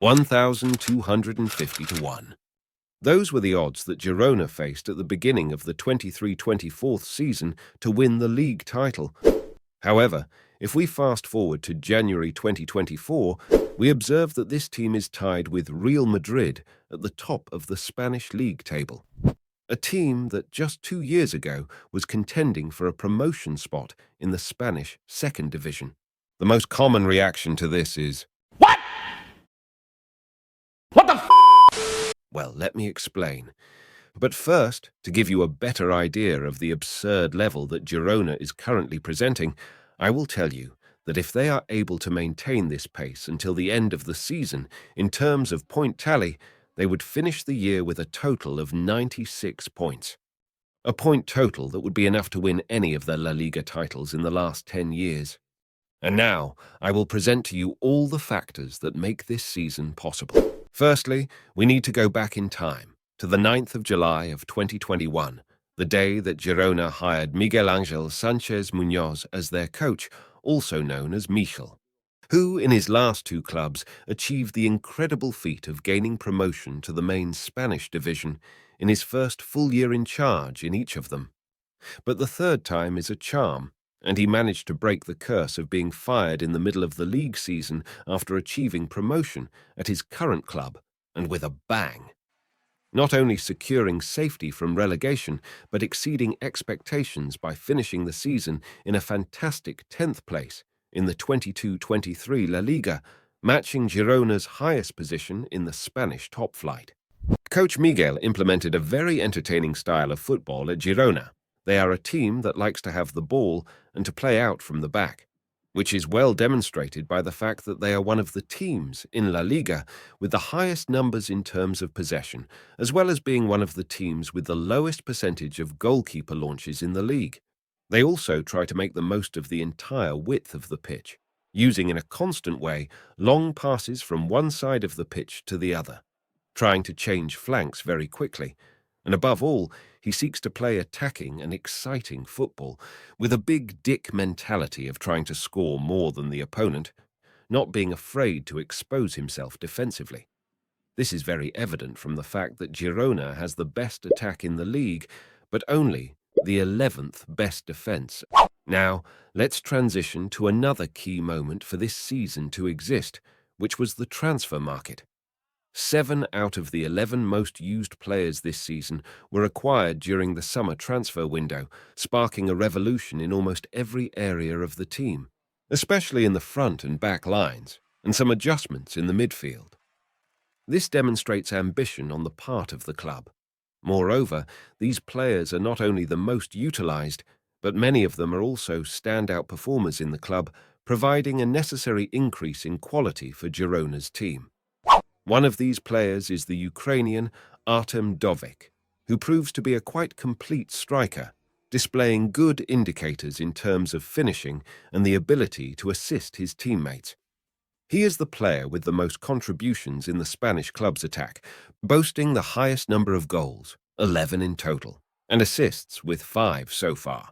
1,250 to 1. Those were the odds that Girona faced at the beginning of the 23-24 season to win the league title. However, if we fast forward to January 2024, we observe that this team is tied with Real Madrid at the top of the Spanish league table. A team that just 2 years ago was contending for a promotion spot in the Spanish second division. The most common reaction to this is, What? What the f? well, let me explain. But first, to give you a better idea of the absurd level that Girona is currently presenting, I will tell you that if they are able to maintain this pace until the end of the season, in terms of point tally, they would finish the year with a total of 96 points. A point total that would be enough to win any of the La Liga titles in the last 10 years. And now, I will present to you all the factors that make this season possible. Firstly, we need to go back in time to the 9th of July of 2021, the day that Girona hired Miguel Angel Sanchez Munoz as their coach, also known as Michel, who in his last 2 clubs achieved the incredible feat of gaining promotion to the main Spanish division in his first full year in charge in each of them. But the third time is a charm, and he managed to break the curse of being fired in the middle of the league season after achieving promotion at his current club, and with a bang. Not only securing safety from relegation, but exceeding expectations by finishing the season in a fantastic 10th place in the 22-23 La Liga, matching Girona's highest position in the Spanish top flight. Coach Miguel implemented a very entertaining style of football at Girona. They are a team that likes to have the ball and to play out from the back, which is well demonstrated by the fact that they are one of the teams in La Liga with the highest numbers in terms of possession, as well as being one of the teams with the lowest percentage of goalkeeper launches in the league. They also try to make the most of the entire width of the pitch, using in a constant way long passes from one side of the pitch to the other, trying to change flanks very quickly, and above all, he seeks to play attacking and exciting football with a big dick mentality of trying to score more than the opponent, not being afraid to expose himself defensively. This is very evident from the fact that Girona has the best attack in the league, but only the 11th best defense. Now, let's transition to another key moment for this season to exist, which was the transfer market. 7 out of the 11 most used players this season were acquired during the summer transfer window, sparking a revolution in almost every area of the team, especially in the front and back lines, and some adjustments in the midfield. This demonstrates ambition on the part of the club. Moreover, these players are not only the most utilized, but many of them are also standout performers in the club, providing a necessary increase in quality for Girona's team. One of these players is the Ukrainian Artem Dovik, who proves to be a quite complete striker, displaying good indicators in terms of finishing and the ability to assist his teammates. He is the player with the most contributions in the Spanish club's attack, boasting the highest number of goals, 11 in total, and assists with 5 so far.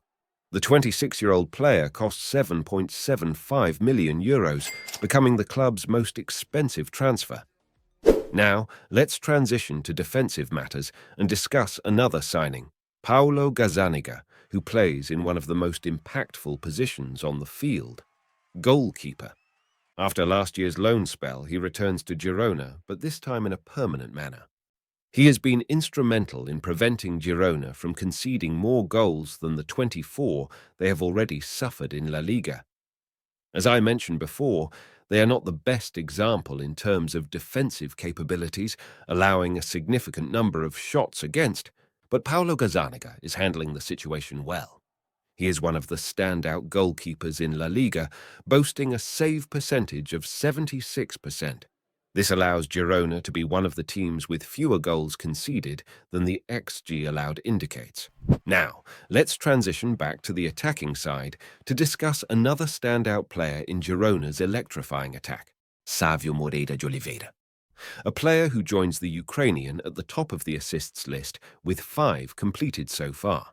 The 26-year-old player costs €7.75 million, becoming the club's most expensive transfer. Now, let's transition to defensive matters and discuss another signing, Paulo Gazzaniga, who plays in one of the most impactful positions on the field, goalkeeper. After last year's loan spell, he returns to Girona, but this time in a permanent manner. He has been instrumental in preventing Girona from conceding more goals than the 24 they have already suffered in La Liga. As I mentioned before, they are not the best example in terms of defensive capabilities, allowing a significant number of shots against, but Paulo Gazzaniga is handling the situation well. He is one of the standout goalkeepers in La Liga, boasting a save percentage of 76%. This allows Girona to be one of the teams with fewer goals conceded than the XG allowed indicates. Now, let's transition back to the attacking side to discuss another standout player in Girona's electrifying attack, Savio Moreira de Oliveira, a player who joins the Ukrainian at the top of the assists list with 5 completed so far.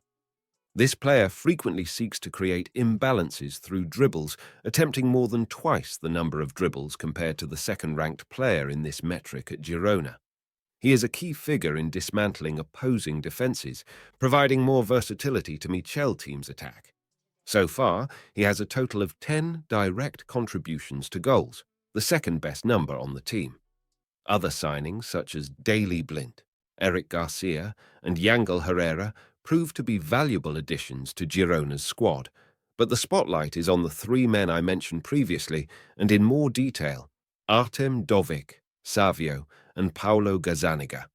This player frequently seeks to create imbalances through dribbles, attempting more than twice the number of dribbles compared to the second-ranked player in this metric at Girona. He is a key figure in dismantling opposing defences, providing more versatility to Michel team's attack. So far, he has a total of 10 direct contributions to goals, the second best number on the team. Other signings such as Daley Blint, Eric Garcia and Yangel Herrera proved to be valuable additions to Girona's squad, but the spotlight is on the three men I mentioned previously and in more detail: Artem Dovik, Savio and Paulo Gazzaniga.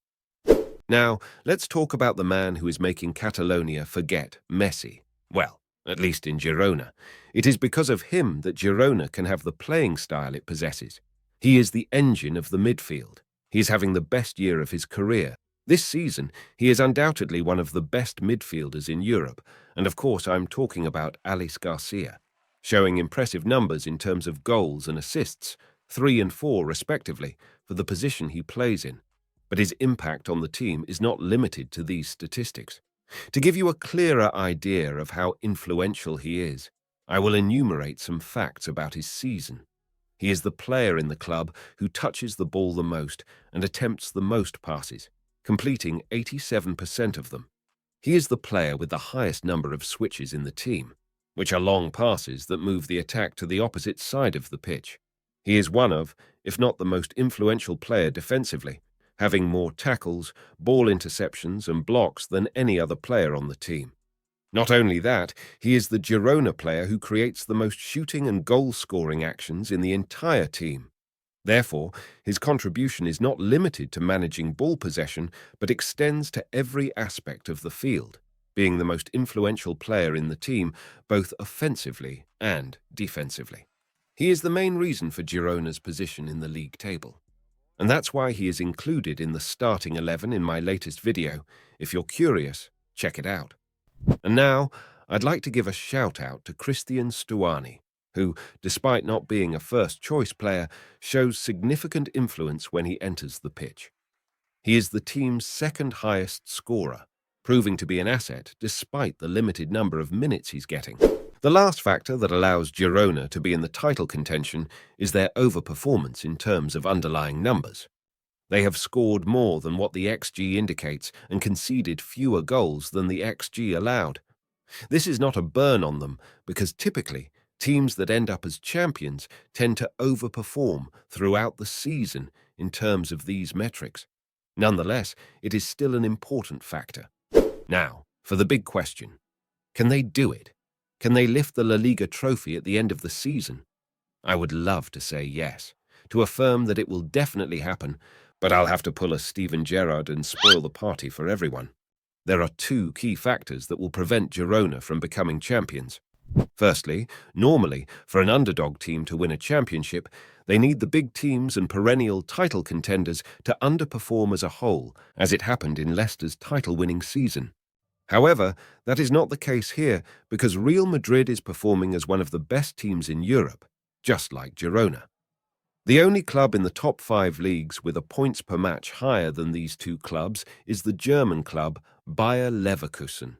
Now, let's talk about the man who is making Catalonia forget Messi. Well, at least in Girona. It is because of him that Girona can have the playing style it possesses. He is the engine of the midfield. He is having the best year of his career. This season, he is undoubtedly one of the best midfielders in Europe, and of course I'm talking about Alice Garcia, showing impressive numbers in terms of goals and assists, 3 and 4 respectively, for the position he plays in. But his impact on the team is not limited to these statistics. To give you a clearer idea of how influential he is, I will enumerate some facts about his season. He is the player in the club who touches the ball the most and attempts the most passes, completing 87% of them. He is the player with the highest number of switches in the team, which are long passes that move the attack to the opposite side of the pitch. He is one of, if not the most influential player defensively, having more tackles, ball interceptions and blocks than any other player on the team. Not only that, he is the Girona player who creates the most shooting and goal-scoring actions in the entire team. Therefore, his contribution is not limited to managing ball possession, but extends to every aspect of the field, being the most influential player in the team, both offensively and defensively. He is the main reason for Girona's position in the league table. And that's why he is included in the starting 11 in my latest video. If you're curious, check it out. And now, I'd like to give a shout-out to Christian Stuani, who, despite not being a first-choice player, shows significant influence when he enters the pitch. He is the team's second-highest scorer, proving to be an asset despite the limited number of minutes he's getting. The last factor that allows Girona to be in the title contention is their overperformance in terms of underlying numbers. They have scored more than what the XG indicates and conceded fewer goals than the XG allowed. This is not a burn on them because typically teams that end up as champions tend to overperform throughout the season in terms of these metrics. Nonetheless, it is still an important factor. Now, for the big question. Can they do it? Can they lift the La Liga trophy at the end of the season? I would love to say yes, to affirm that it will definitely happen, but I'll have to pull a Steven Gerrard and spoil the party for everyone. There are two key factors that will prevent Girona from becoming champions. Firstly, normally, for an underdog team to win a championship, they need the big teams and perennial title contenders to underperform as a whole, as it happened in Leicester's title-winning season. However, that is not the case here because Real Madrid is performing as one of the best teams in Europe, just like Girona. The only club in the top 5 leagues with a points per match higher than these two clubs is the German club Bayer Leverkusen.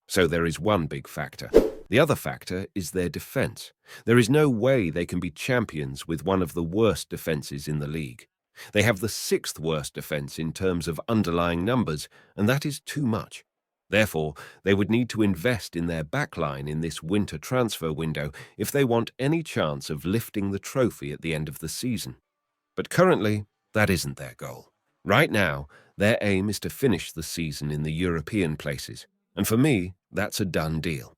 So there is one big factor. The other factor is their defence. There is no way they can be champions with one of the worst defences in the league. They have the 6th worst defence in terms of underlying numbers, and that is too much. Therefore, they would need to invest in their backline in this winter transfer window if they want any chance of lifting the trophy at the end of the season. But currently, that isn't their goal. Right now, their aim is to finish the season in the European places, and for me, that's a done deal.